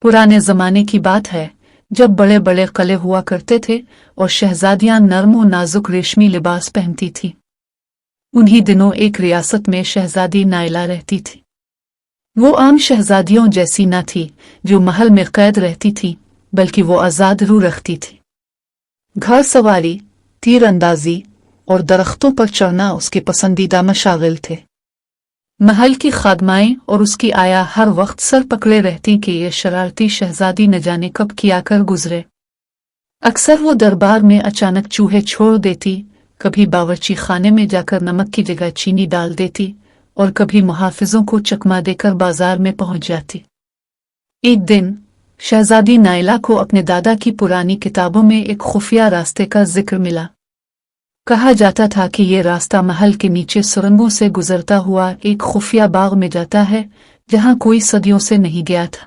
पुराने ज़माने की बात है जब बड़े बड़े किले हुआ करते थे और शहजादियां नर्म और नाजुक रेशमी लिबास पहनती थीं। उन्हीं दिनों एक रियासत में शहजादी नायला रहती थी। वो आम शहजादियों जैसी न थी जो महल में कैद रहती थी, बल्कि वो आज़ाद रूह रखती थी। घर सवारी, तीर अंदाजी और दरख्तों पर चढ़ना उसके पसंदीदा मशागिल थे। महल की खादमाएं और उसकी आया हर वक्त सर पकड़े रहती कि ये शरारती शहजादी न जाने कब किया कर गुजरे। अक्सर वो दरबार में अचानक चूहे छोड़ देती, कभी बावर्ची खाने में जाकर नमक की जगह चीनी डाल देती और कभी मुहाफिजों को चकमा देकर बाजार में पहुंच जाती। एक दिन शहजादी नायला को अपने दादा की पुरानी किताबों में एक खुफिया रास्ते का जिक्र मिला। कहा जाता था कि ये रास्ता महल के नीचे सुरंगों से गुजरता हुआ एक खुफिया बाग में जाता है जहां कोई सदियों से नहीं गया था।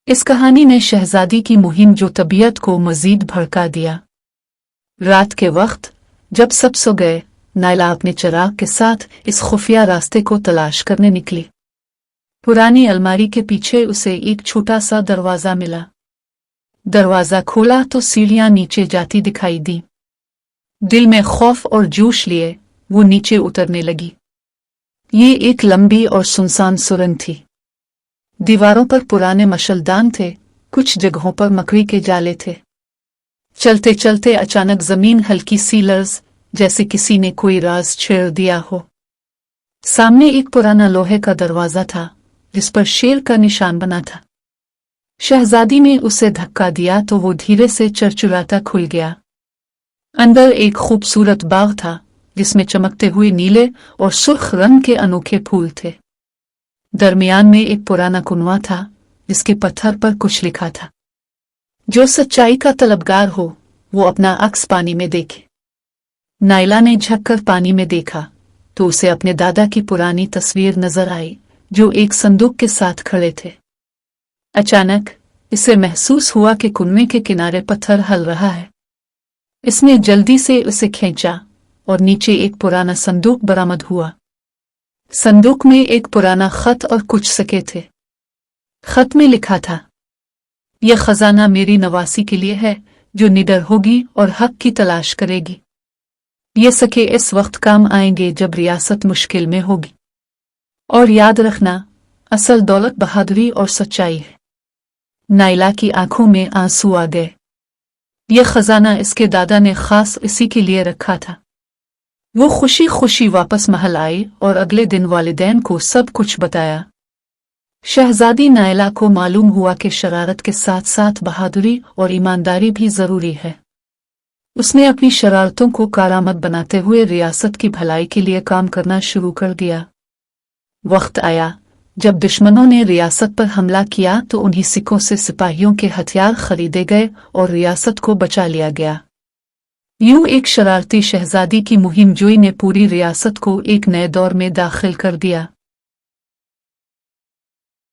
इस कहानी ने शहजादी की मुहिम जो तबीयत को मजीद भड़का दिया। रात के वक्त जब सब सो गए, नायला अपने चिराग के साथ इस खुफिया रास्ते को तलाश करने निकली। पुरानी अलमारी के पीछे उसे एक छोटा सा दरवाजा मिला। दरवाजा खोला तो सीढ़ियां नीचे जाती दिखाई दी। दिल में खौफ और जोश लिए वो नीचे उतरने लगी। ये एक लंबी और सुनसान सुरंग थी। दीवारों पर पुराने मशलदान थे, कुछ जगहों पर मकड़ी के जाले थे। चलते चलते अचानक जमीन हल्की सी लर्ज, जैसे किसी ने कोई राज छेड़ दिया हो। सामने एक पुराना लोहे का दरवाजा था जिस पर शेर का निशान बना था। शहजादी ने उसे धक्का दिया तो वो धीरे से चरचुराता खुल गया। अंदर एक खूबसूरत बाग था जिसमें चमकते हुए नीले और सुर्ख रंग के अनोखे फूल थे। दरमियान में एक पुराना कुनवा था जिसके पत्थर पर कुछ लिखा था, जो सच्चाई का तलबगार हो वो अपना अक्स पानी में देखे। नायला ने झुककर पानी में देखा तो उसे अपने दादा की पुरानी तस्वीर नजर आई जो एक संदूक के साथ खड़े थे। अचानक इसे महसूस हुआ कि कुनवे के किनारे पत्थर हिल रहा है। इसने जल्दी से उसे खींचा और नीचे एक पुराना संदूक बरामद हुआ। संदूक में एक पुराना खत और कुछ सिक्के थे। खत में लिखा था, यह खजाना मेरी नवासी के लिए है जो निडर होगी और हक की तलाश करेगी। ये सिक्के इस वक्त काम आएंगे जब रियासत मुश्किल में होगी। और याद रखना, असल दौलत बहादुरी और सच्चाई है। नायला की आंखों में आंसू आ गए। यह खजाना इसके दादा ने खास इसी के लिए रखा था। वो खुशी खुशी वापस महल आई और अगले दिन वालिदैन को सब कुछ बताया। शहजादी नायला को मालूम हुआ कि शरारत के साथ साथ बहादुरी और ईमानदारी भी जरूरी है। उसने अपनी शरारतों को कारामद बनाते हुए रियासत की भलाई के लिए काम करना शुरू कर दिया। वक्त आया जब दुश्मनों ने रियासत पर हमला किया तो उन्हीं सिक्कों से सिपाहियों के हथियार खरीदे गए और रियासत को बचा लिया गया। यूं एक शरारती शहजादी की मुहिम जोई ने पूरी रियासत को एक नए दौर में दाखिल कर दिया।